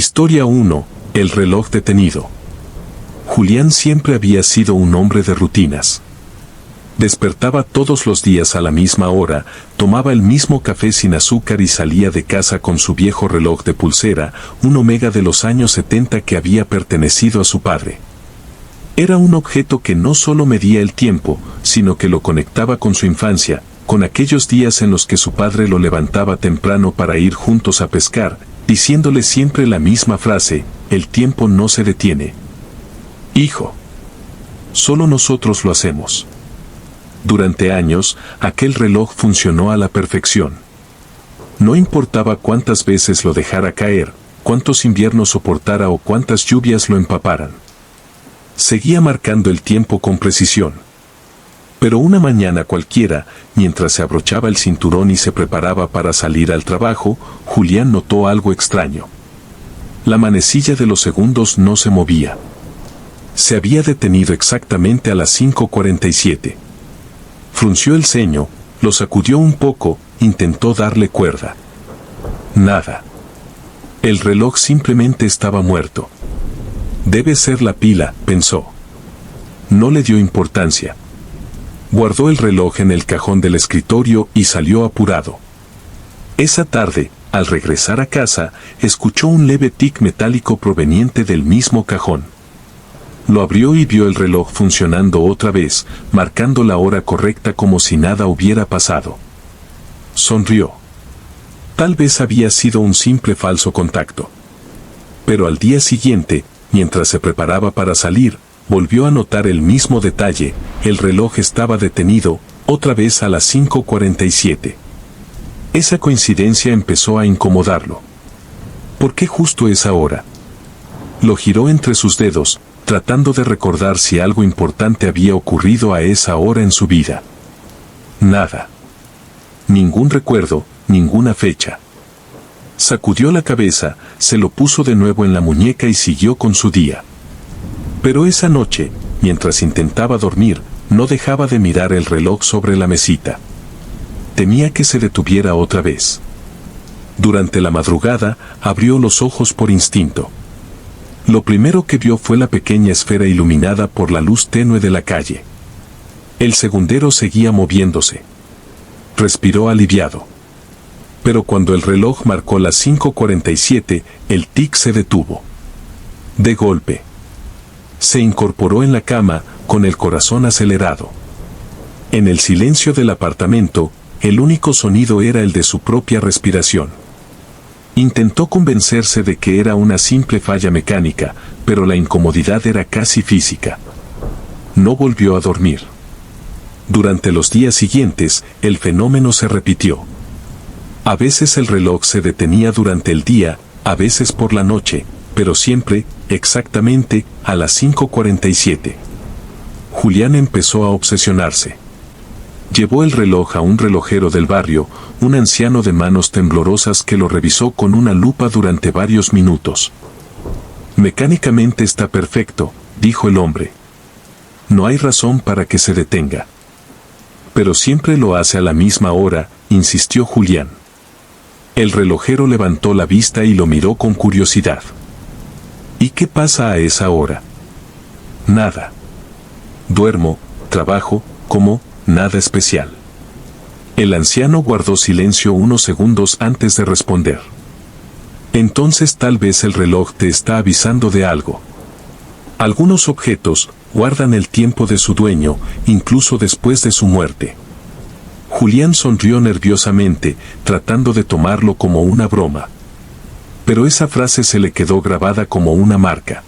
Historia 1. El reloj detenido. Julián siempre había sido un hombre de rutinas. Despertaba todos los días a la misma hora, tomaba el mismo café sin azúcar y salía de casa con su viejo reloj de pulsera, un Omega de los años 70 que había pertenecido a su padre. Era un objeto que no solo medía el tiempo, sino que lo conectaba con su infancia, con aquellos días en los que su padre lo levantaba temprano para ir juntos a pescar, diciéndole siempre la misma frase: el tiempo no se detiene. Hijo, solo nosotros lo hacemos. Durante años, aquel reloj funcionó a la perfección. No importaba cuántas veces lo dejara caer, cuántos inviernos soportara o cuántas lluvias lo empaparan. Seguía marcando el tiempo con precisión. Pero una mañana cualquiera, mientras se abrochaba el cinturón y se preparaba para salir al trabajo, Julián notó algo extraño. La manecilla de los segundos no se movía. Se había detenido exactamente a las 5:47. Frunció el ceño, lo sacudió un poco, intentó darle cuerda. Nada. El reloj simplemente estaba muerto. Debe ser la pila, pensó. No le dio importancia. Guardó el reloj en el cajón del escritorio y salió apurado. Esa tarde, al regresar a casa, escuchó un leve tic metálico proveniente del mismo cajón. Lo abrió y vio el reloj funcionando otra vez, marcando la hora correcta como si nada hubiera pasado. Sonrió. Tal vez había sido un simple falso contacto. Pero al día siguiente, mientras se preparaba para salir, volvió a notar el mismo detalle: el reloj estaba detenido, otra vez a las 5:47. Esa coincidencia empezó a incomodarlo. ¿Por qué justo esa hora? Lo giró entre sus dedos, tratando de recordar si algo importante había ocurrido a esa hora en su vida. Nada. Ningún recuerdo, ninguna fecha. Sacudió la cabeza, se lo puso de nuevo en la muñeca y siguió con su día. Pero esa noche, mientras intentaba dormir, no dejaba de mirar el reloj sobre la mesita. Temía que se detuviera otra vez. Durante la madrugada, abrió los ojos por instinto. Lo primero que vio fue la pequeña esfera iluminada por la luz tenue de la calle. El segundero seguía moviéndose. Respiró aliviado. Pero cuando el reloj marcó las 5:47, el tic se detuvo. De golpe. Se incorporó en la cama, con el corazón acelerado. En el silencio del apartamento, el único sonido era el de su propia respiración. Intentó convencerse de que era una simple falla mecánica, pero la incomodidad era casi física. No volvió a dormir. Durante los días siguientes, el fenómeno se repitió. A veces el reloj se detenía durante el día, a veces por la noche, pero siempre, exactamente, a las 5:47. Julián empezó a obsesionarse. Llevó el reloj a un relojero del barrio, un anciano de manos temblorosas que lo revisó con una lupa durante varios minutos. Mecánicamente está perfecto, dijo el hombre. No hay razón para que se detenga. Pero siempre lo hace a la misma hora, insistió Julián. El relojero levantó la vista y lo miró con curiosidad. ¿Y qué pasa a esa hora? Nada. Duermo, trabajo, como, nada especial. El anciano guardó silencio unos segundos antes de responder. Entonces tal vez el reloj te está avisando de algo. Algunos objetos guardan el tiempo de su dueño, incluso después de su muerte. Julián sonrió nerviosamente, tratando de tomarlo como una broma. Pero esa frase se le quedó grabada como una marca.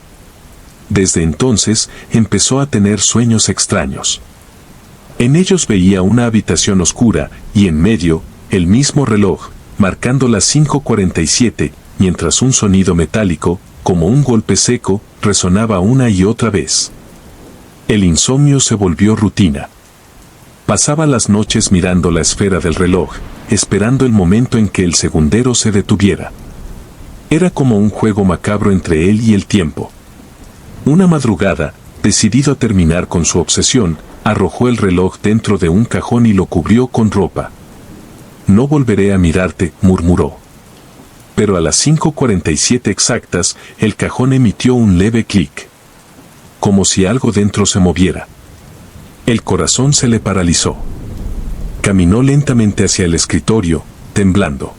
Desde entonces, empezó a tener sueños extraños. En ellos veía una habitación oscura, y en medio, el mismo reloj, marcando las 5:47, mientras un sonido metálico, como un golpe seco, resonaba una y otra vez. El insomnio se volvió rutina. Pasaba las noches mirando la esfera del reloj, esperando el momento en que el segundero se detuviera. Era como un juego macabro entre él y el tiempo. Una madrugada, decidido a terminar con su obsesión, arrojó el reloj dentro de un cajón y lo cubrió con ropa. No volveré a mirarte, murmuró. pero a las 5:47 exactas, el cajón emitió un leve clic. Como si algo dentro se moviera. El corazón se le paralizó. Caminó lentamente hacia el escritorio, temblando.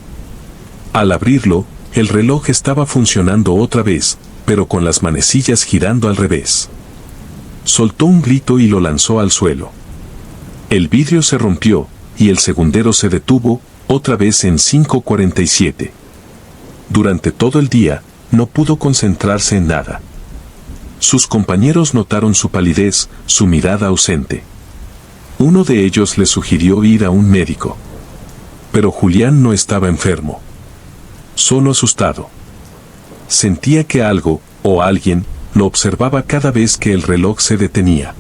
Al abrirlo, el reloj estaba funcionando otra vez, pero con las manecillas girando al revés. Soltó un grito y lo lanzó al suelo. El vidrio se rompió, y el segundero se detuvo, otra vez en 5:47. Durante todo el día, no pudo concentrarse en nada. Sus compañeros notaron su palidez, su mirada ausente. Uno de ellos le sugirió ir a un médico. Pero Julián no estaba enfermo. Solo asustado. Sentía que algo, o alguien, lo observaba cada vez que el reloj se detenía.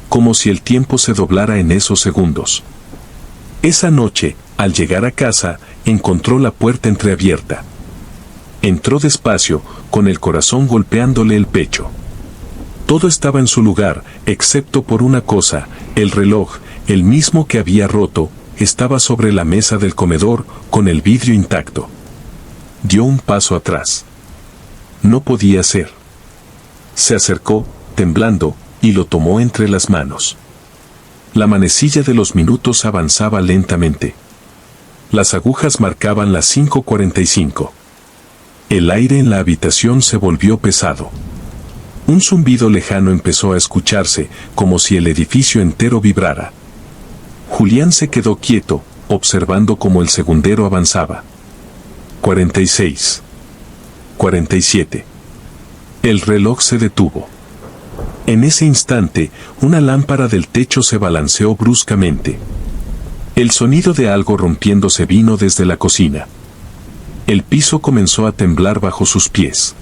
Como si el tiempo se doblara en esos segundos. Esa noche, al llegar a casa, encontró la puerta entreabierta. Entró despacio, con el corazón golpeándole el pecho. Todo estaba en su lugar, excepto por una cosa, el reloj, el mismo que había roto, estaba sobre la mesa del comedor, con el vidrio intacto. Dio un paso atrás. No podía ser. Se acercó, temblando, y lo tomó entre las manos. La manecilla de los minutos avanzaba lentamente. Las agujas marcaban las 5:45. El aire en la habitación se volvió pesado. Un zumbido lejano empezó a escucharse, como si el edificio entero vibrara. Julián se quedó quieto, observando cómo el segundero avanzaba. 46. 47. El reloj se detuvo. En ese instante, una lámpara del techo se balanceó bruscamente. El sonido de algo rompiéndose vino desde la cocina. El piso comenzó a temblar bajo sus pies.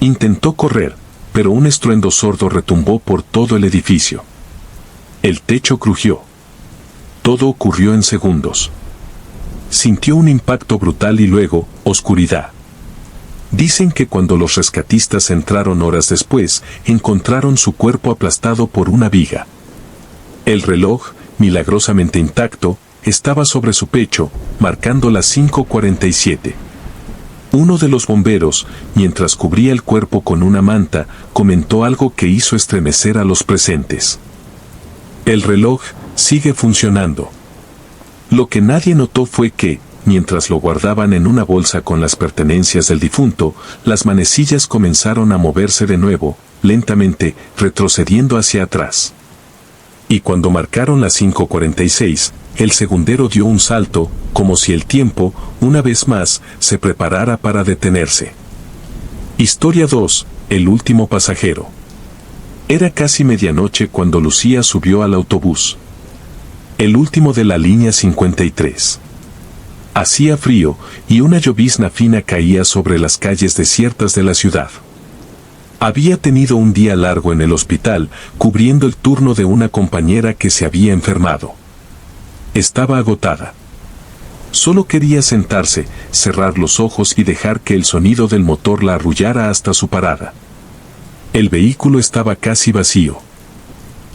Intentó correr, pero un estruendo sordo retumbó por todo el edificio. El techo crujió. Todo ocurrió en segundos. Sintió un impacto brutal y luego, oscuridad. Dicen que cuando los rescatistas entraron horas después, encontraron su cuerpo aplastado por una viga. El reloj, milagrosamente intacto, estaba sobre su pecho, marcando las 5:47. Uno de los bomberos, mientras cubría el cuerpo con una manta, comentó algo que hizo estremecer a los presentes. El reloj sigue funcionando. Lo que nadie notó fue que, mientras lo guardaban en una bolsa con las pertenencias del difunto, las manecillas comenzaron a moverse de nuevo, lentamente, retrocediendo hacia atrás. Y cuando marcaron las 5:46, el segundero dio un salto, como si el tiempo, una vez más, se preparara para detenerse. Historia 2, el último pasajero. Era casi medianoche cuando Lucía subió al autobús. El último de la línea 53. Hacía frío, y una llovizna fina caía sobre las calles desiertas de la ciudad. Había tenido un día largo en el hospital, cubriendo el turno de una compañera que se había enfermado. Estaba agotada. Solo quería sentarse, cerrar los ojos y dejar que el sonido del motor la arrullara hasta su parada. El vehículo estaba casi vacío.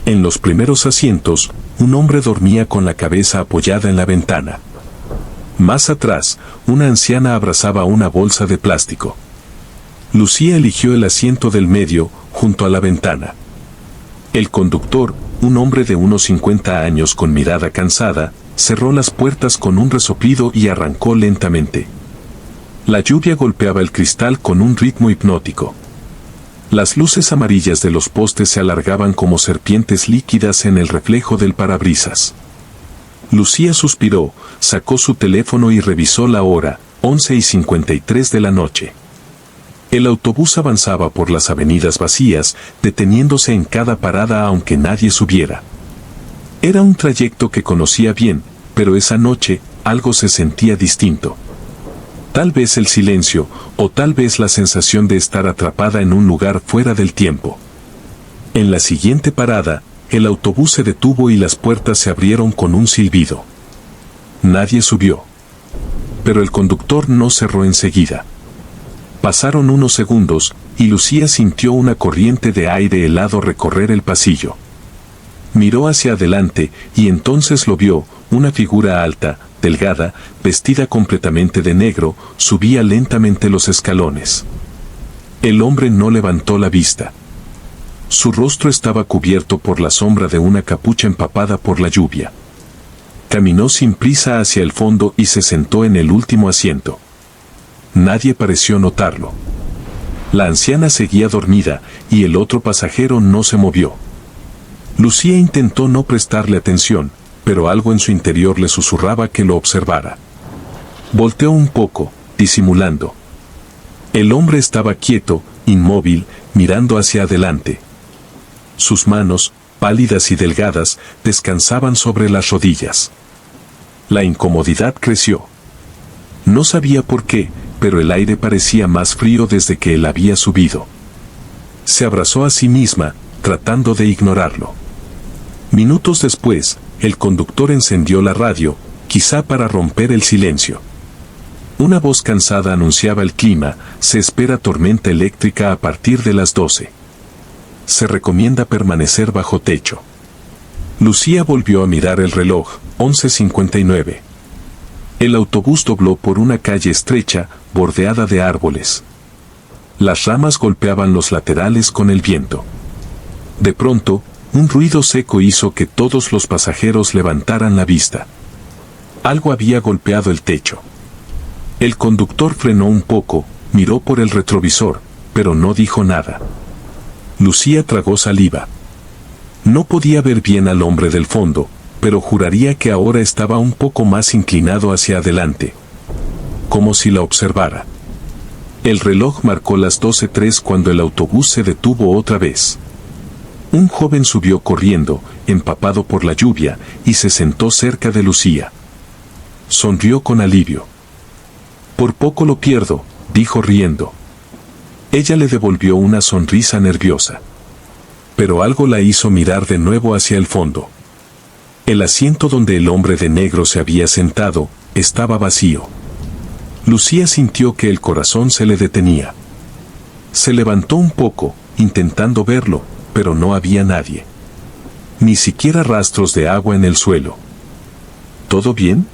En los primeros asientos, un hombre dormía con la cabeza apoyada en la ventana. Más atrás, una anciana abrazaba una bolsa de plástico. Lucía eligió el asiento del medio, junto a la ventana. El conductor, un hombre de unos 50 años con mirada cansada, cerró las puertas con un resoplido y arrancó lentamente. La lluvia golpeaba el cristal con un ritmo hipnótico. Las luces amarillas de los postes se alargaban como serpientes líquidas en el reflejo del parabrisas. Lucía suspiró, sacó su teléfono y revisó la hora, 11:53 de la noche. El autobús avanzaba por las avenidas vacías, deteniéndose en cada parada aunque nadie subiera. Era un trayecto que conocía bien, pero esa noche, algo se sentía distinto. Tal vez el silencio, o tal vez la sensación de estar atrapada en un lugar fuera del tiempo. En la siguiente parada, el autobús se detuvo y las puertas se abrieron con un silbido. Nadie subió. Pero el conductor no cerró enseguida. Pasaron unos segundos, y Lucía sintió una corriente de aire helado recorrer el pasillo. Miró hacia adelante, y entonces lo vio, una figura alta, delgada, vestida completamente de negro, subía lentamente los escalones. El hombre no levantó la vista. Su rostro estaba cubierto por la sombra de una capucha empapada por la lluvia. Caminó sin prisa hacia el fondo y se sentó en el último asiento. Nadie pareció notarlo. La anciana seguía dormida y el otro pasajero no se movió. Lucía intentó no prestarle atención, pero algo en su interior le susurraba que lo observara. Volteó un poco, disimulando. El hombre estaba quieto, inmóvil, mirando hacia adelante. Sus manos, pálidas y delgadas, descansaban sobre las rodillas. La incomodidad creció. No sabía por qué, pero el aire parecía más frío desde que él había subido. Se abrazó a sí misma, tratando de ignorarlo. Minutos después, el conductor encendió la radio, quizá para romper el silencio. Una voz cansada anunciaba el clima: se espera tormenta eléctrica a partir de las 12. Se recomienda permanecer bajo techo. Lucía volvió a mirar el reloj, 11:59. El autobús dobló por una calle estrecha, bordeada de árboles. Las ramas golpeaban los laterales con el viento. De pronto, un ruido seco hizo que todos los pasajeros levantaran la vista. Algo había golpeado el techo. El conductor frenó un poco, miró por el retrovisor, pero no dijo nada. Lucía tragó saliva. No podía ver bien al hombre del fondo, pero juraría que ahora estaba un poco más inclinado hacia adelante. Como si la observara. El reloj marcó las 12:03 cuando el autobús se detuvo otra vez. Un joven subió corriendo, empapado por la lluvia, y se sentó cerca de Lucía. Sonrió con alivio. «Por poco lo pierdo», dijo riendo. Ella le devolvió una sonrisa nerviosa. Pero algo la hizo mirar de nuevo hacia el fondo. El asiento donde el hombre de negro se había sentado, estaba vacío. Lucía sintió que el corazón se le detenía. Se levantó un poco, intentando verlo, pero no había nadie. Ni siquiera rastros de agua en el suelo. ¿Todo bien?,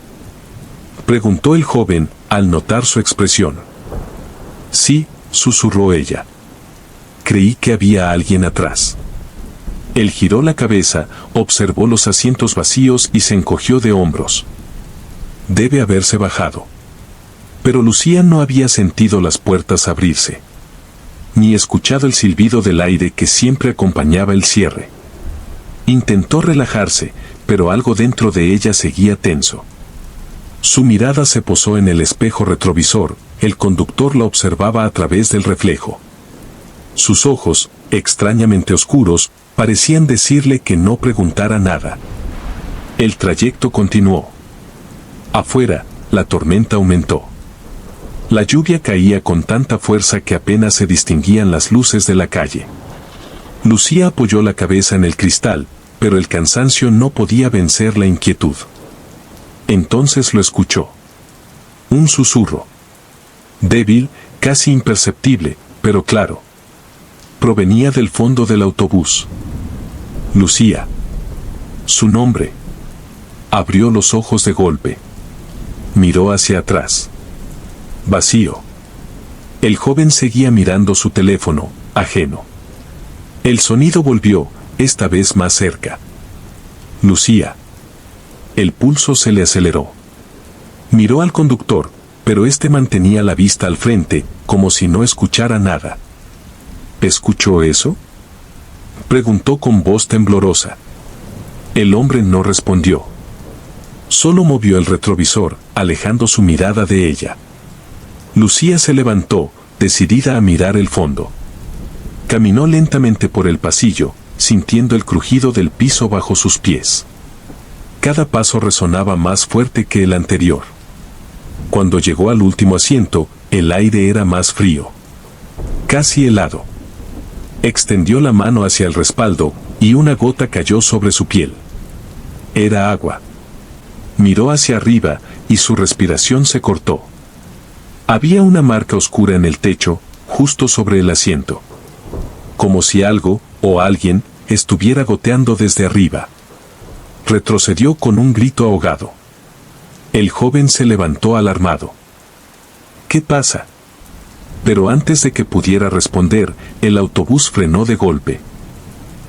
preguntó el joven, al notar su expresión. Sí, susurró ella. Creí que había alguien atrás. Él giró la cabeza, observó los asientos vacíos y se encogió de hombros. Debe haberse bajado. Pero Lucía no había sentido las puertas abrirse, ni escuchado el silbido del aire que siempre acompañaba el cierre. Intentó relajarse, pero algo dentro de ella seguía tenso. Su mirada se posó en el espejo retrovisor, el conductor la observaba a través del reflejo. Sus ojos, extrañamente oscuros, parecían decirle que no preguntara nada. El trayecto continuó. Afuera, la tormenta aumentó. La lluvia caía con tanta fuerza que apenas se distinguían las luces de la calle. Lucía apoyó la cabeza en el cristal, pero el cansancio no podía vencer la inquietud. Entonces lo escuchó. Un susurro. Débil, casi imperceptible, pero claro. Provenía del fondo del autobús. Lucía. Su nombre. Abrió los ojos de golpe. Miró hacia atrás. Vacío. El joven seguía mirando su teléfono, ajeno. El sonido volvió, esta vez más cerca. Lucía. El pulso se le aceleró. Miró al conductor, pero este mantenía la vista al frente, como si no escuchara nada. ¿Escuchó eso?, preguntó con voz temblorosa. El hombre no respondió. Solo movió el retrovisor, alejando su mirada de ella. Lucía se levantó, decidida a mirar el fondo. Caminó lentamente por el pasillo, sintiendo el crujido del piso bajo sus pies. Cada paso resonaba más fuerte que el anterior. Cuando llegó al último asiento, el aire era más frío. Casi helado. Extendió la mano hacia el respaldo, y una gota cayó sobre su piel. Era agua. Miró hacia arriba, y su respiración se cortó. Había una marca oscura en el techo, justo sobre el asiento. Como si algo, o alguien, estuviera goteando desde arriba. Retrocedió con un grito ahogado. El joven se levantó alarmado. ¿Qué pasa? Pero antes de que pudiera responder, el autobús frenó de golpe.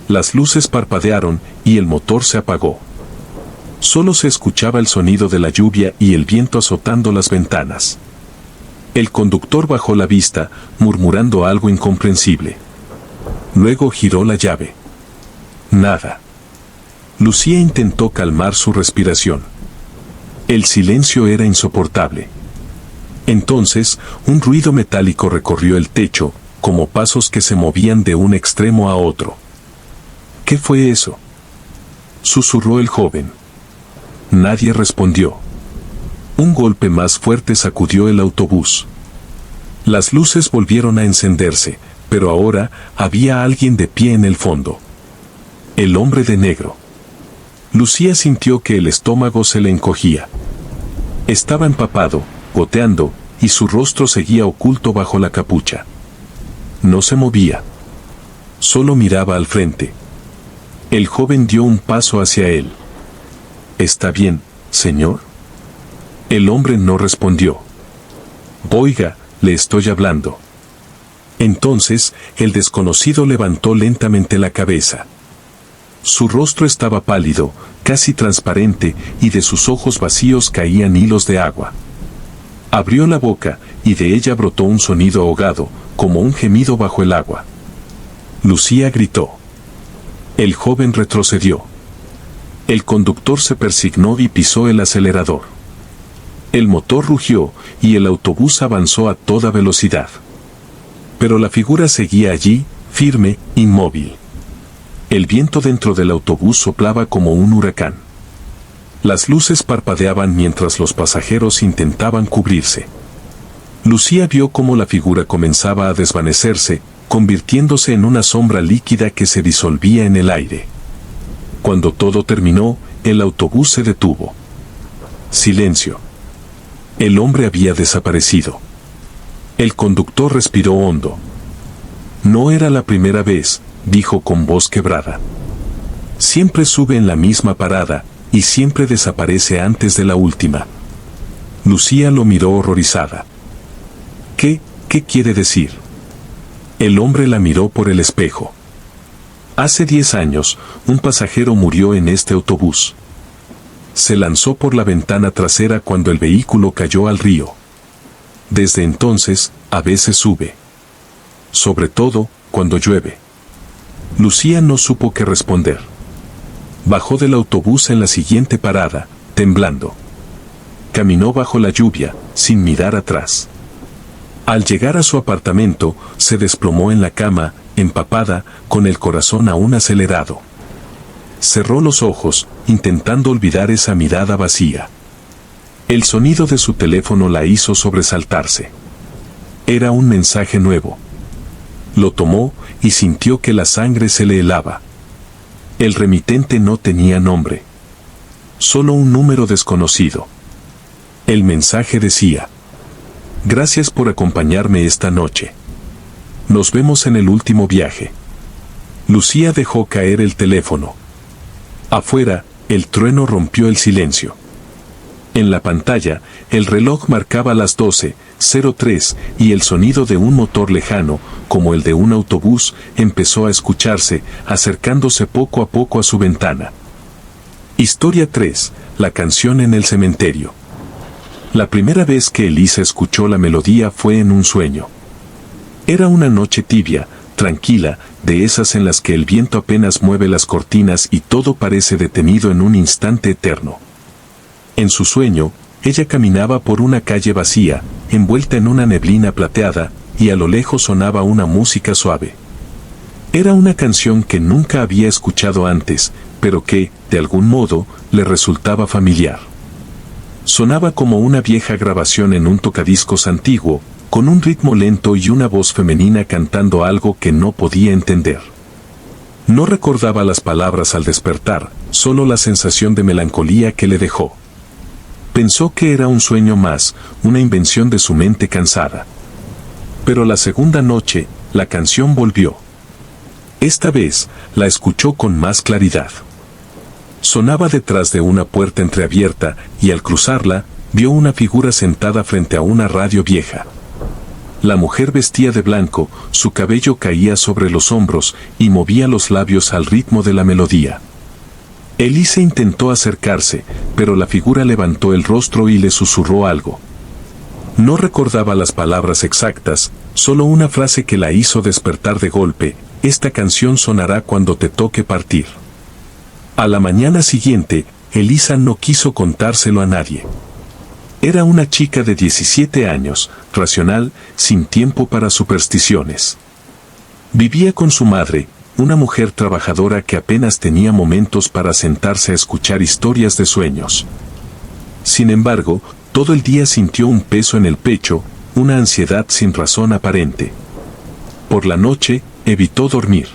Las luces parpadearon y el motor se apagó. Solo se escuchaba el sonido de la lluvia y el viento azotando las ventanas. El conductor bajó la vista, murmurando algo incomprensible. Luego giró la llave. Nada. Lucía intentó calmar su respiración. El silencio era insoportable. Entonces, un ruido metálico recorrió el techo, como pasos que se movían de un extremo a otro. ¿Qué fue eso?, susurró el joven. Nadie respondió. Un golpe más fuerte sacudió el autobús. Las luces volvieron a encenderse, pero ahora había alguien de pie en el fondo. El hombre de negro. Lucía sintió que el estómago se le encogía. Estaba empapado, goteando, y su rostro seguía oculto bajo la capucha. No se movía. Solo miraba al frente. El joven dio un paso hacia él. ¿Está bien, señor? El hombre no respondió. Oiga, le estoy hablando. Entonces, el desconocido levantó lentamente la cabeza. Su rostro estaba pálido, casi transparente, y de sus ojos vacíos caían hilos de agua. Abrió la boca, y de ella brotó un sonido ahogado, como un gemido bajo el agua. Lucía gritó. El joven retrocedió. El conductor se persignó y pisó el acelerador. El motor rugió, y el autobús avanzó a toda velocidad. Pero la figura seguía allí, firme, inmóvil. El viento dentro del autobús soplaba como un huracán. Las luces parpadeaban mientras los pasajeros intentaban cubrirse. Lucía vio cómo la figura comenzaba a desvanecerse, convirtiéndose en una sombra líquida que se disolvía en el aire. Cuando todo terminó, el autobús se detuvo. Silencio. El hombre había desaparecido. El conductor respiró hondo. No era la primera vez, dijo con voz quebrada. Siempre sube en la misma parada, y siempre desaparece antes de la última. Lucía lo miró horrorizada. ¿Qué quiere decir? El hombre la miró por el espejo. Hace 10 años, un pasajero murió en este autobús. Se lanzó por la ventana trasera cuando el vehículo cayó al río. Desde entonces, a veces sube. Sobre todo, cuando llueve. Lucía no supo qué responder. Bajó del autobús en la siguiente parada, temblando. Caminó bajo la lluvia, sin mirar atrás. Al llegar a su apartamento, se desplomó en la cama, empapada, con el corazón aún acelerado. Cerró los ojos, intentando olvidar esa mirada vacía. El sonido de su teléfono la hizo sobresaltarse. Era un mensaje nuevo. Lo tomó y sintió que la sangre se le helaba. El remitente no tenía nombre. Solo un número desconocido. El mensaje decía: Gracias por acompañarme esta noche. Nos vemos en el último viaje. Lucía dejó caer el teléfono. Afuera, el trueno rompió el silencio. En la pantalla, el reloj marcaba las 12:03 y el sonido de un motor lejano, como el de un autobús, empezó a escucharse, acercándose poco a poco a su ventana. Historia 3. La canción en el cementerio. La primera vez que Elisa escuchó la melodía fue en un sueño. Era una noche tibia, tranquila, de esas en las que el viento apenas mueve las cortinas y todo parece detenido en un instante eterno. En su sueño, ella caminaba por una calle vacía, envuelta en una neblina plateada, y a lo lejos sonaba una música suave. Era una canción que nunca había escuchado antes, pero que, de algún modo, le resultaba familiar. Sonaba como una vieja grabación en un tocadiscos antiguo, con un ritmo lento y una voz femenina cantando algo que no podía entender. No recordaba las palabras al despertar, solo la sensación de melancolía que le dejó. Pensó que era un sueño más, una invención de su mente cansada. Pero la segunda noche, la canción volvió. Esta vez, la escuchó con más claridad. Sonaba detrás de una puerta entreabierta, y al cruzarla, vio una figura sentada frente a una radio vieja. La mujer vestía de blanco, su cabello caía sobre los hombros y movía los labios al ritmo de la melodía. Elisa intentó acercarse, pero la figura levantó el rostro y le susurró algo. No recordaba las palabras exactas, solo una frase que la hizo despertar de golpe: esta canción sonará cuando te toque partir. A la mañana siguiente, Elisa no quiso contárselo a nadie. Era una chica de 17 años, racional, sin tiempo para supersticiones. Vivía con su madre, una mujer trabajadora que apenas tenía momentos para sentarse a escuchar historias de sueños. Sin embargo, todo el día sintió un peso en el pecho, una ansiedad sin razón aparente. Por la noche, evitó dormir.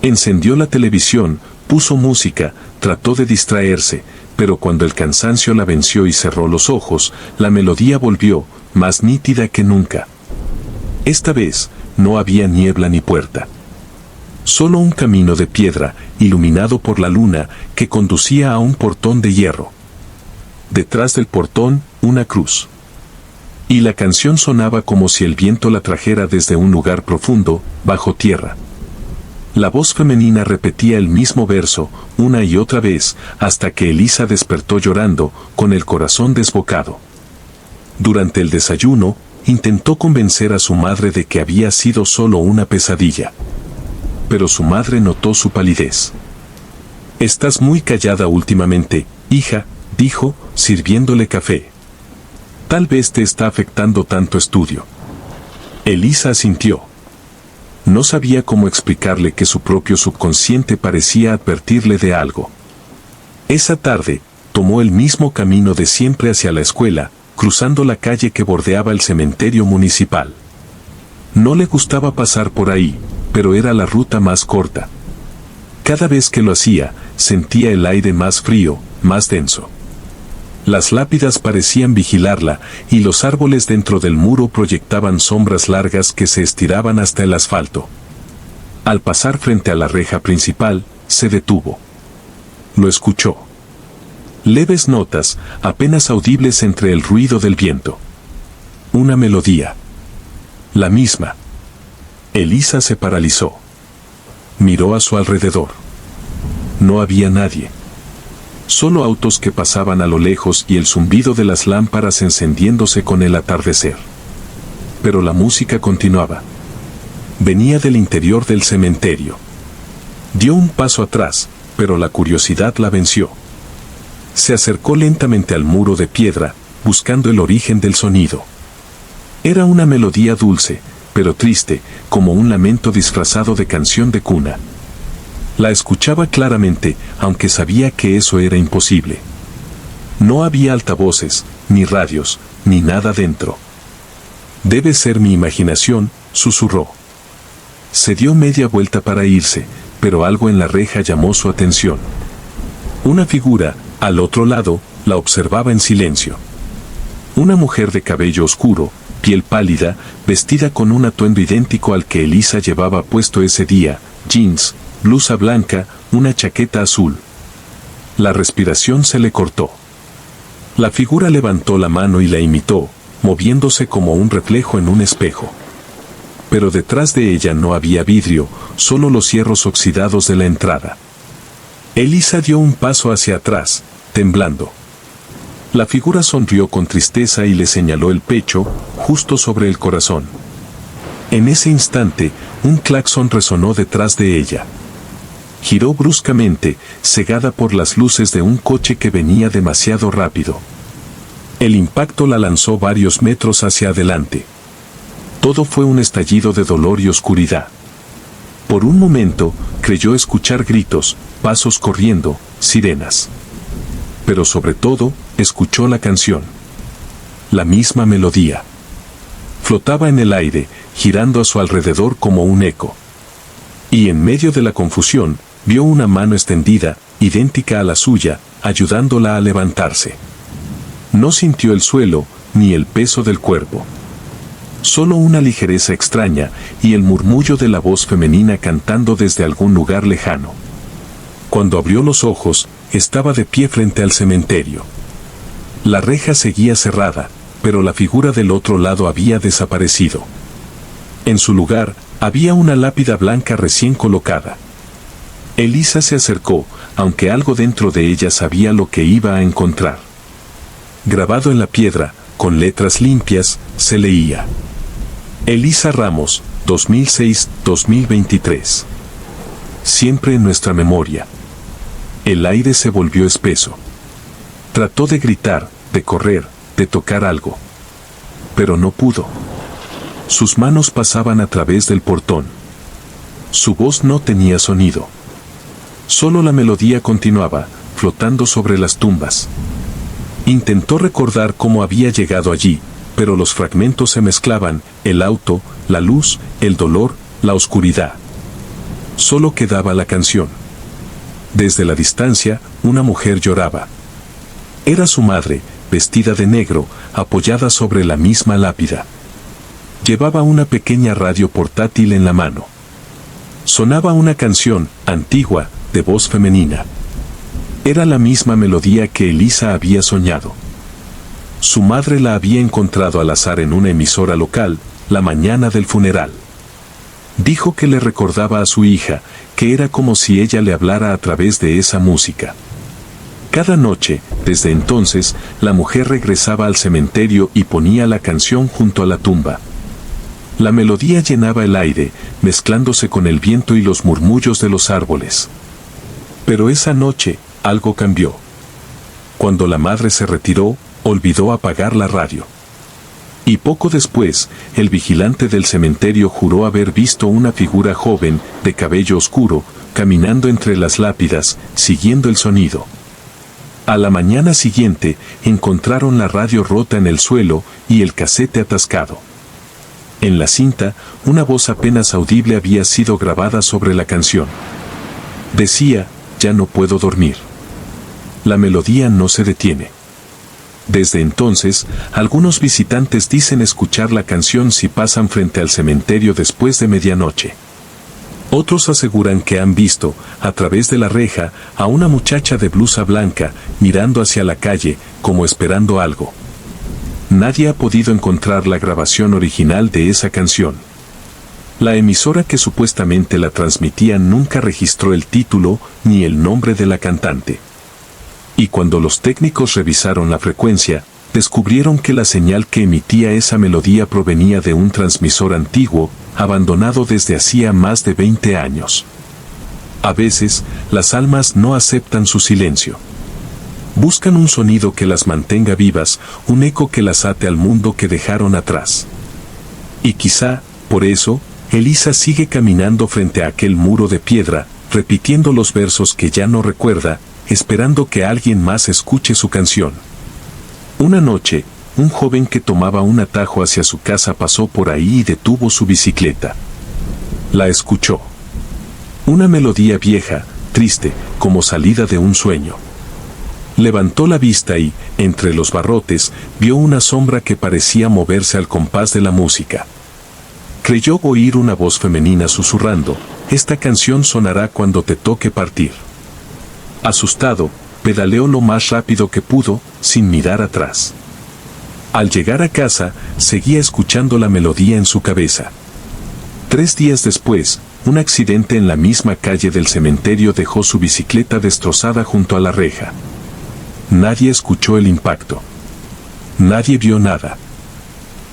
Encendió la televisión, puso música, trató de distraerse, pero cuando el cansancio la venció y cerró los ojos, la melodía volvió, más nítida que nunca. Esta vez, no había niebla ni puerta. Solo un camino de piedra, iluminado por la luna, que conducía a un portón de hierro. Detrás del portón, una cruz. Y la canción sonaba como si el viento la trajera desde un lugar profundo, bajo tierra. La voz femenina repetía el mismo verso, una y otra vez, hasta que Elisa despertó llorando, con el corazón desbocado. Durante el desayuno, intentó convencer a su madre de que había sido solo una pesadilla. Pero su madre notó su palidez. «Estás muy callada últimamente, hija», dijo, sirviéndole café. «Tal vez te está afectando tanto estudio». Elisa asintió. No sabía cómo explicarle que su propio subconsciente parecía advertirle de algo. Esa tarde, tomó el mismo camino de siempre hacia la escuela, cruzando la calle que bordeaba el cementerio municipal. No le gustaba pasar por ahí, pero era la ruta más corta. Cada vez que lo hacía, sentía el aire más frío, más denso. Las lápidas parecían vigilarla, y los árboles dentro del muro proyectaban sombras largas que se estiraban hasta el asfalto. Al pasar frente a la reja principal, se detuvo. Lo escuchó. Leves notas, apenas audibles entre el ruido del viento. Una melodía. La misma. Elisa se paralizó. Miró a su alrededor. No había nadie. Solo autos que pasaban a lo lejos y el zumbido de las lámparas encendiéndose con el atardecer. Pero la música continuaba. Venía del interior del cementerio. Dio un paso atrás, pero la curiosidad la venció. Se acercó lentamente al muro de piedra, buscando el origen del sonido. Era una melodía dulce, pero triste, como un lamento disfrazado de canción de cuna. La escuchaba claramente, aunque sabía que eso era imposible. No había altavoces, ni radios, ni nada dentro. «Debe ser mi imaginación», susurró. Se dio media vuelta para irse, pero algo en la reja llamó su atención. Una figura, al otro lado, la observaba en silencio. Una mujer de cabello oscuro, piel pálida, vestida con un atuendo idéntico al que Elisa llevaba puesto ese día, jeans, blusa blanca, una chaqueta azul. La respiración se le cortó. La figura levantó la mano y la imitó, moviéndose como un reflejo en un espejo. Pero detrás de ella no había vidrio, solo los hierros oxidados de la entrada. Elisa dio un paso hacia atrás, temblando. La figura sonrió con tristeza y le señaló el pecho, justo sobre el corazón. En ese instante, un claxon resonó detrás de ella. Giró bruscamente, cegada por las luces de un coche que venía demasiado rápido. El impacto la lanzó varios metros hacia adelante. Todo fue un estallido de dolor y oscuridad. Por un momento, creyó escuchar gritos, pasos corriendo, sirenas. Pero sobre todo, escuchó la canción. La misma melodía. Flotaba en el aire, girando a su alrededor como un eco. Y en medio de la confusión, vio una mano extendida, idéntica a la suya, ayudándola a levantarse. No sintió el suelo, ni el peso del cuerpo. Solo una ligereza extraña, y el murmullo de la voz femenina cantando desde algún lugar lejano. Cuando abrió los ojos, estaba de pie frente al cementerio. La reja seguía cerrada, pero la figura del otro lado había desaparecido. En su lugar, había una lápida blanca recién colocada. Elisa se acercó, aunque algo dentro de ella sabía lo que iba a encontrar. Grabado en la piedra, con letras limpias, se leía: Elisa Ramos, 2006-2023. Siempre en nuestra memoria. El aire se volvió espeso. Trató de gritar, de correr, de tocar algo. Pero no pudo. Sus manos pasaban a través del portón. Su voz no tenía sonido. Solo la melodía continuaba, flotando sobre las tumbas. Intentó recordar cómo había llegado allí, pero los fragmentos se mezclaban: el auto, la luz, el dolor, la oscuridad. Solo quedaba la canción. Desde la distancia, una mujer lloraba. Era su madre, vestida de negro, apoyada sobre la misma lápida. Llevaba una pequeña radio portátil en la mano. Sonaba una canción, antigua, de voz femenina. Era la misma melodía que Elisa había soñado. Su madre la había encontrado al azar en una emisora local, la mañana del funeral. Dijo que le recordaba a su hija, que era como si ella le hablara a través de esa música. Cada noche, desde entonces, la mujer regresaba al cementerio y ponía la canción junto a la tumba. La melodía llenaba el aire, mezclándose con el viento y los murmullos de los árboles. Pero esa noche, algo cambió. Cuando la madre se retiró, olvidó apagar la radio. Y poco después, el vigilante del cementerio juró haber visto una figura joven, de cabello oscuro, caminando entre las lápidas, siguiendo el sonido. A la mañana siguiente, encontraron la radio rota en el suelo y el casete atascado. En la cinta, una voz apenas audible había sido grabada sobre la canción. Decía: ya no puedo dormir. La melodía no se detiene. Desde entonces, algunos visitantes dicen escuchar la canción si pasan frente al cementerio después de medianoche. Otros aseguran que han visto, a través de la reja, a una muchacha de blusa blanca, mirando hacia la calle, como esperando algo. Nadie ha podido encontrar la grabación original de esa canción. La emisora que supuestamente la transmitía nunca registró el título ni el nombre de la cantante. Y cuando los técnicos revisaron la frecuencia, descubrieron que la señal que emitía esa melodía provenía de un transmisor antiguo, abandonado desde hacía más de 20 años. A veces, las almas no aceptan su silencio. Buscan un sonido que las mantenga vivas, un eco que las ate al mundo que dejaron atrás. Y quizá, por eso, Elisa sigue caminando frente a aquel muro de piedra, repitiendo los versos que ya no recuerda, esperando que alguien más escuche su canción. Una noche, un joven que tomaba un atajo hacia su casa pasó por ahí y detuvo su bicicleta. La escuchó. Una melodía vieja, triste, como salida de un sueño. Levantó la vista y, entre los barrotes, vio una sombra que parecía moverse al compás de la música. Creyó oír una voz femenina susurrando: esta canción sonará cuando te toque partir. Asustado, pedaleó lo más rápido que pudo, sin mirar atrás. Al llegar a casa, seguía escuchando la melodía en su cabeza. 3 días después, un accidente en la misma calle del cementerio dejó su bicicleta destrozada junto a la reja. Nadie escuchó el impacto. Nadie vio nada.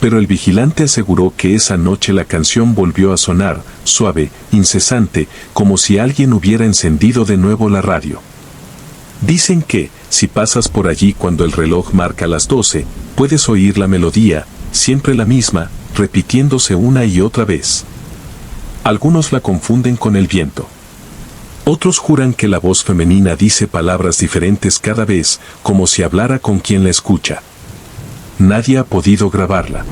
Pero el vigilante aseguró que esa noche la canción volvió a sonar, suave, incesante, como si alguien hubiera encendido de nuevo la radio. Dicen que, si pasas por allí cuando el reloj marca las 12, puedes oír la melodía, siempre la misma, repitiéndose una y otra vez. Algunos la confunden con el viento. Otros juran que la voz femenina dice palabras diferentes cada vez, como si hablara con quien la escucha. Nadie ha podido grabarla.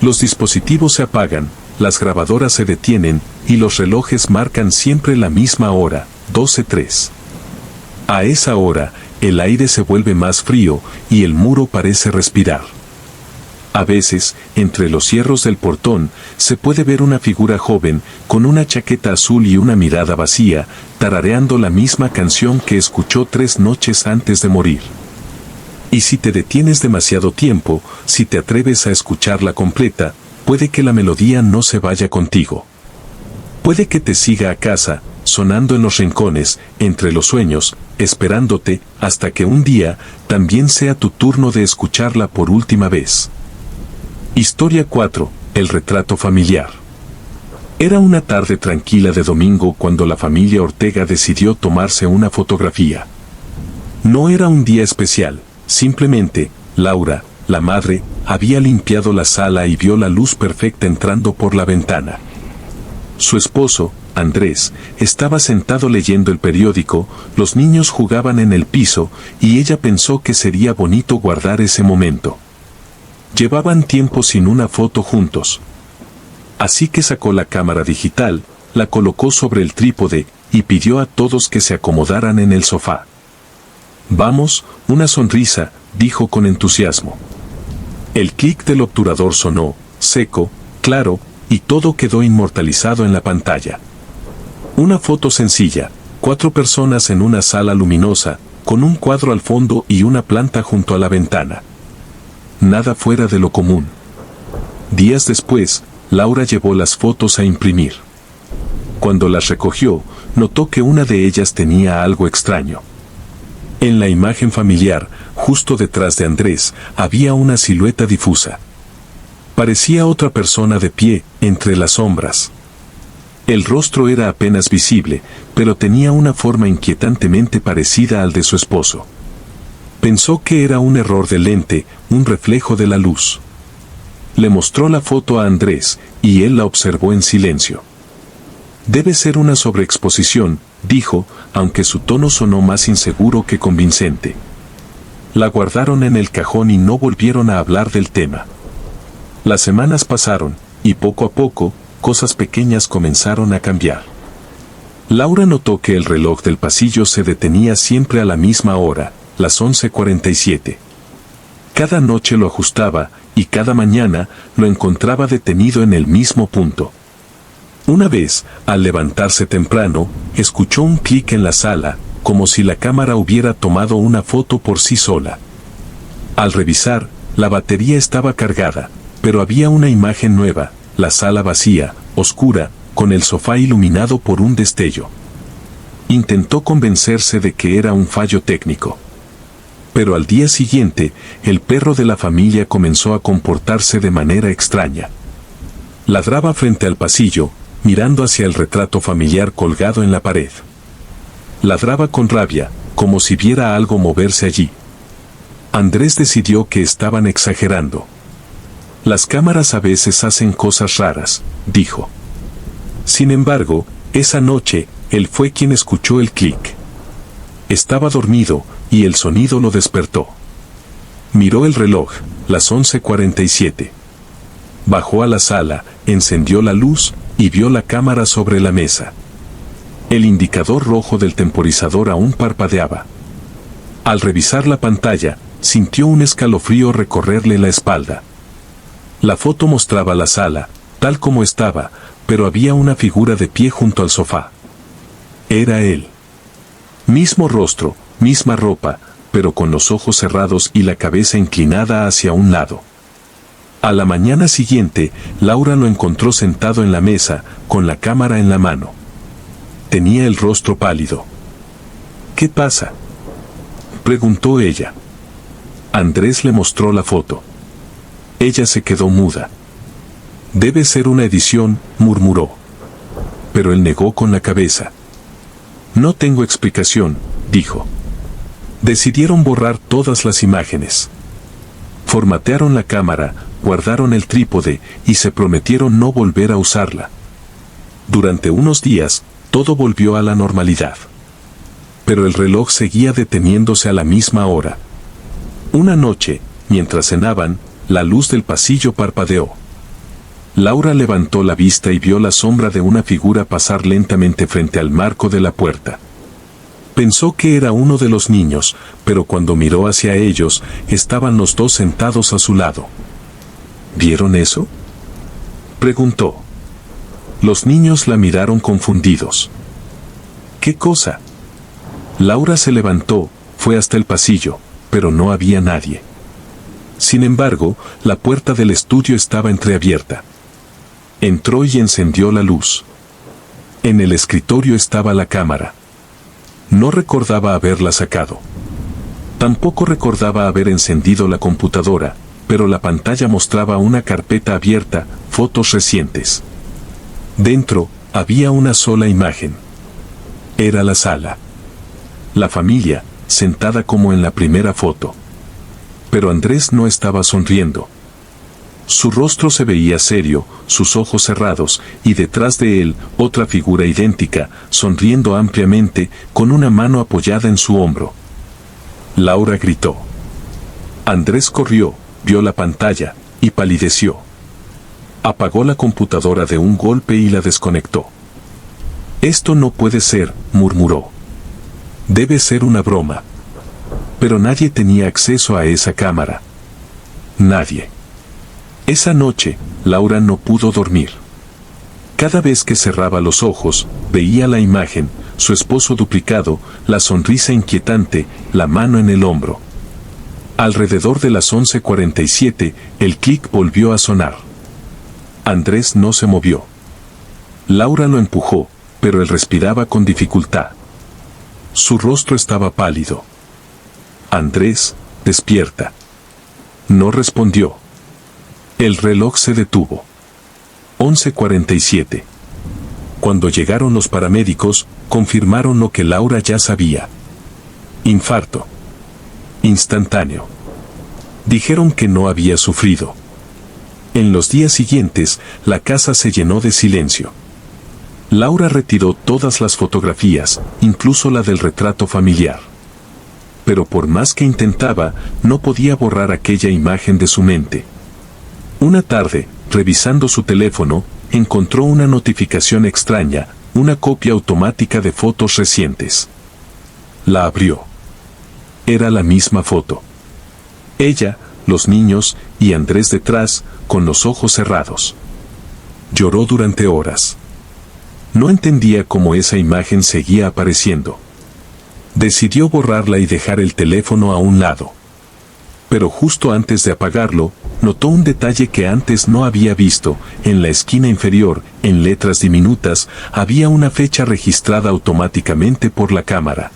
Los dispositivos se apagan, las grabadoras se detienen, y los relojes marcan siempre la misma hora, 12:03. A esa hora, el aire se vuelve más frío, y el muro parece respirar. A veces, entre los hierros del portón, se puede ver una figura joven, con una chaqueta azul y una mirada vacía, tarareando la misma canción que escuchó 3 noches antes de morir. Y si te detienes demasiado tiempo, si te atreves a escucharla completa, puede que la melodía no se vaya contigo. Puede que te siga a casa, sonando en los rincones, entre los sueños, esperándote, hasta que un día, también sea tu turno de escucharla por última vez. Historia 4. El retrato familiar. Era una tarde tranquila de domingo cuando la familia Ortega decidió tomarse una fotografía. No era un día especial, simplemente, Laura, la madre, había limpiado la sala y vio la luz perfecta entrando por la ventana. Su esposo, Andrés, estaba sentado leyendo el periódico, los niños jugaban en el piso, y ella pensó que sería bonito guardar ese momento. Llevaban tiempo sin una foto juntos. Así que sacó la cámara digital, la colocó sobre el trípode, y pidió a todos que se acomodaran en el sofá. Vamos, una sonrisa, dijo con entusiasmo. El clic del obturador sonó, seco, claro, y todo quedó inmortalizado en la pantalla. Una foto sencilla, 4 personas en una sala luminosa, con un cuadro al fondo y una planta junto a la ventana. Nada fuera de lo común. Días después, Laura llevó las fotos a imprimir. Cuando las recogió, notó que una de ellas tenía algo extraño. En la imagen familiar, justo detrás de Andrés, había una silueta difusa. Parecía otra persona de pie, entre las sombras. El rostro era apenas visible, pero tenía una forma inquietantemente parecida al de su esposo. Pensó que era un error de lente, un reflejo de la luz. Le mostró la foto a Andrés, y él la observó en silencio. Debe ser una sobreexposición, dijo, aunque su tono sonó más inseguro que convincente. La guardaron en el cajón y no volvieron a hablar del tema. Las semanas pasaron, y poco a poco, cosas pequeñas comenzaron a cambiar. Laura notó que el reloj del pasillo se detenía siempre a la misma hora, las 11:47. Cada noche lo ajustaba, y cada mañana lo encontraba detenido en el mismo punto. Una vez, al levantarse temprano, escuchó un clic en la sala, como si la cámara hubiera tomado una foto por sí sola. Al revisar, la batería estaba cargada, pero había una imagen nueva, la sala vacía, oscura, con el sofá iluminado por un destello. Intentó convencerse de que era un fallo técnico. Pero al día siguiente, el perro de la familia comenzó a comportarse de manera extraña. Ladraba frente al pasillo, mirando hacia el retrato familiar colgado en la pared. Ladraba con rabia, como si viera algo moverse allí. Andrés decidió que estaban exagerando. Las cámaras a veces hacen cosas raras, dijo. Sin embargo, esa noche, él fue quien escuchó el clic. Estaba dormido, y el sonido lo despertó. Miró el reloj, las 11:47. Bajó a la sala, encendió la luz, y vio la cámara sobre la mesa. El indicador rojo del temporizador aún parpadeaba. Al revisar la pantalla, sintió un escalofrío recorrerle la espalda. La foto mostraba la sala, tal como estaba, pero había una figura de pie junto al sofá. Era él. Mismo rostro, misma ropa, pero con los ojos cerrados y la cabeza inclinada hacia un lado. A la mañana siguiente, Laura lo encontró sentado en la mesa, con la cámara en la mano. Tenía el rostro pálido. ¿Qué pasa?, preguntó ella. Andrés le mostró la foto. Ella se quedó muda. Debe ser una edición, murmuró. Pero él negó con la cabeza. No tengo explicación, dijo. Decidieron borrar todas las imágenes. Formatearon la cámara, guardaron el trípode y se prometieron no volver a usarla. Durante unos días, todo volvió a la normalidad. Pero el reloj seguía deteniéndose a la misma hora. Una noche, mientras cenaban, la luz del pasillo parpadeó. Laura levantó la vista y vio la sombra de una figura pasar lentamente frente al marco de la puerta. Pensó que era uno de los niños, pero cuando miró hacia ellos, estaban los dos sentados a su lado. ¿Vieron eso?, preguntó. Los niños la miraron confundidos. ¿Qué cosa? Laura se levantó, fue hasta el pasillo, pero no había nadie. Sin embargo, la puerta del estudio estaba entreabierta. Entró y encendió la luz. En el escritorio estaba la cámara. No recordaba haberla sacado. Tampoco recordaba haber encendido la computadora, pero la pantalla mostraba una carpeta abierta, fotos recientes. Dentro, había una sola imagen. Era la sala. La familia, sentada como en la primera foto. Pero Andrés no estaba sonriendo. Su rostro se veía serio, sus ojos cerrados, y detrás de él, otra figura idéntica, sonriendo ampliamente, con una mano apoyada en su hombro. Laura gritó. Andrés corrió, vio la pantalla, y palideció. Apagó la computadora de un golpe y la desconectó. «Esto no puede ser», murmuró. «Debe ser una broma». Pero nadie tenía acceso a esa cámara. Nadie. Esa noche, Laura no pudo dormir. Cada vez que cerraba los ojos, veía la imagen, su esposo duplicado, la sonrisa inquietante, la mano en el hombro. Alrededor de las 11:47, el clic volvió a sonar. Andrés no se movió. Laura lo empujó, pero él respiraba con dificultad. Su rostro estaba pálido. «Andrés, despierta». No respondió. El reloj se detuvo. 11:47. Cuando llegaron los paramédicos, confirmaron lo que Laura ya sabía. Infarto. Instantáneo. Dijeron que no había sufrido. En los días siguientes, la casa se llenó de silencio. Laura retiró todas las fotografías, incluso la del retrato familiar. Pero por más que intentaba, no podía borrar aquella imagen de su mente. Una tarde, revisando su teléfono, encontró una notificación extraña, una copia automática de fotos recientes. La abrió. Era la misma foto. Ella, los niños, y Andrés detrás, con los ojos cerrados. Lloró durante horas. No entendía cómo esa imagen seguía apareciendo. Decidió borrarla y dejar el teléfono a un lado. Pero justo antes de apagarlo, notó un detalle que antes no había visto. En la esquina inferior, en letras diminutas, había una fecha registrada automáticamente por la cámara.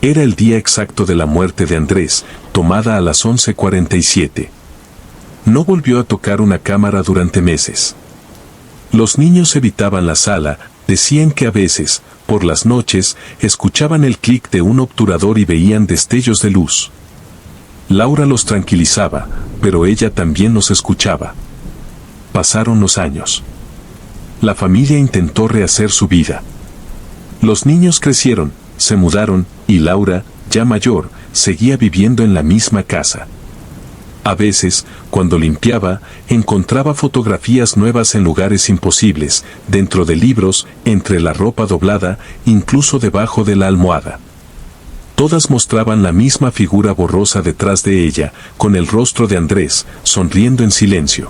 Era el día exacto de la muerte de Andrés, tomada a las 11:47. No volvió a tocar una cámara durante meses. Los niños evitaban la sala, decían que a veces, por las noches, escuchaban el clic de un obturador y veían destellos de luz. Laura los tranquilizaba, pero ella también los escuchaba. Pasaron los años. La familia intentó rehacer su vida. Los niños crecieron, se mudaron, y Laura, ya mayor, seguía viviendo en la misma casa. A veces, cuando limpiaba, encontraba fotografías nuevas en lugares imposibles, dentro de libros, entre la ropa doblada, incluso debajo de la almohada. Todas mostraban la misma figura borrosa detrás de ella, con el rostro de Andrés, sonriendo en silencio.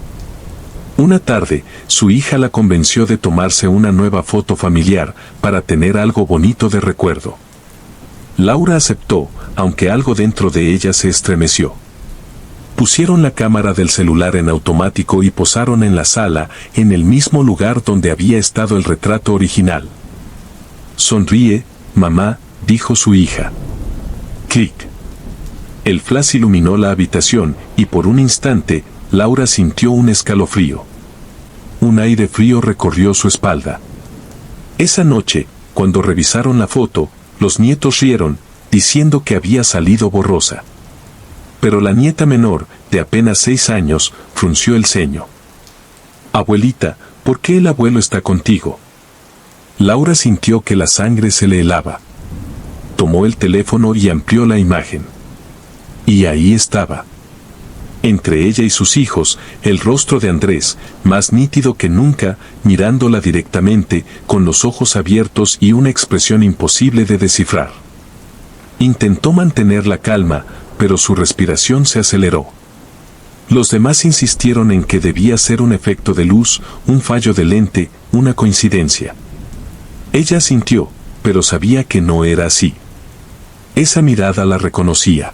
Una tarde, su hija la convenció de tomarse una nueva foto familiar, para tener algo bonito de recuerdo. Laura aceptó, aunque algo dentro de ella se estremeció. Pusieron la cámara del celular en automático y posaron en la sala, en el mismo lugar donde había estado el retrato original. «Sonríe, mamá», dijo su hija. Clic. El flash iluminó la habitación, y por un instante, Laura sintió un escalofrío. Un aire frío recorrió su espalda. Esa noche, cuando revisaron la foto, los nietos rieron, diciendo que había salido borrosa. Pero la nieta menor, de apenas 6 años, frunció el ceño. «Abuelita, ¿por qué el abuelo está contigo?» Laura sintió que la sangre se le helaba. Tomó el teléfono y amplió la imagen. Y ahí estaba. Entre ella y sus hijos, el rostro de Andrés, más nítido que nunca, mirándola directamente, con los ojos abiertos y una expresión imposible de descifrar. Intentó mantener la calma, pero su respiración se aceleró. Los demás insistieron en que debía ser un efecto de luz, un fallo de lente, una coincidencia. Ella sintió, pero sabía que no era así. Esa mirada la reconocía.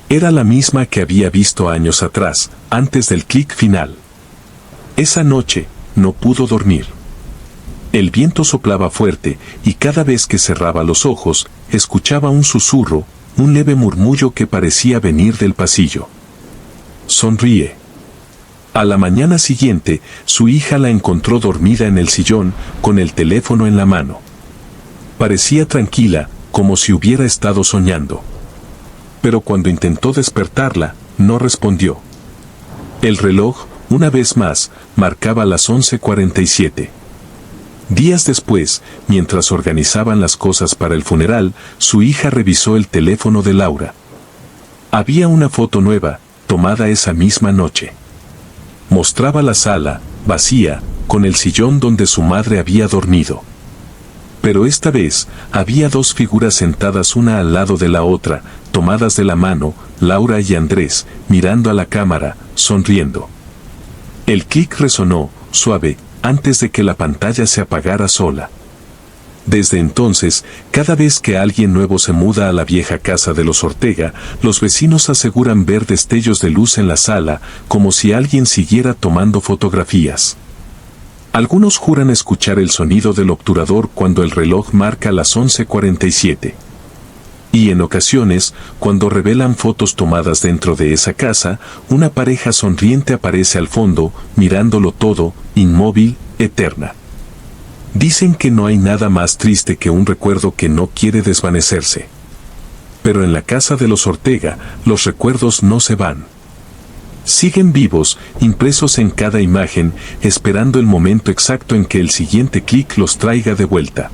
Era la misma que había visto años atrás, antes del clic final. Esa noche, no pudo dormir. El viento soplaba fuerte, y cada vez que cerraba los ojos, escuchaba un susurro, un leve murmullo que parecía venir del pasillo. Sonríe. A la mañana siguiente, su hija la encontró dormida en el sillón, con el teléfono en la mano. Parecía tranquila, como si hubiera estado soñando. Pero cuando intentó despertarla, no respondió. El reloj, una vez más, marcaba las 11:47. Días después, mientras organizaban las cosas para el funeral, su hija revisó el teléfono de Laura. Había una foto nueva, tomada esa misma noche. Mostraba la sala, vacía, con el sillón donde su madre había dormido. Pero esta vez, había dos figuras sentadas una al lado de la otra, tomadas de la mano, Laura y Andrés, mirando a la cámara, sonriendo. El clic resonó, suave, antes de que la pantalla se apagara sola. Desde entonces, cada vez que alguien nuevo se muda a la vieja casa de los Ortega, los vecinos aseguran ver destellos de luz en la sala, como si alguien siguiera tomando fotografías. Algunos juran escuchar el sonido del obturador cuando el reloj marca las 11:47. Y en ocasiones, cuando revelan fotos tomadas dentro de esa casa, una pareja sonriente aparece al fondo, mirándolo todo, inmóvil, eterna. Dicen que no hay nada más triste que un recuerdo que no quiere desvanecerse. Pero en la casa de los Ortega, los recuerdos no se van. Siguen vivos, impresos en cada imagen, esperando el momento exacto en que el siguiente clic los traiga de vuelta.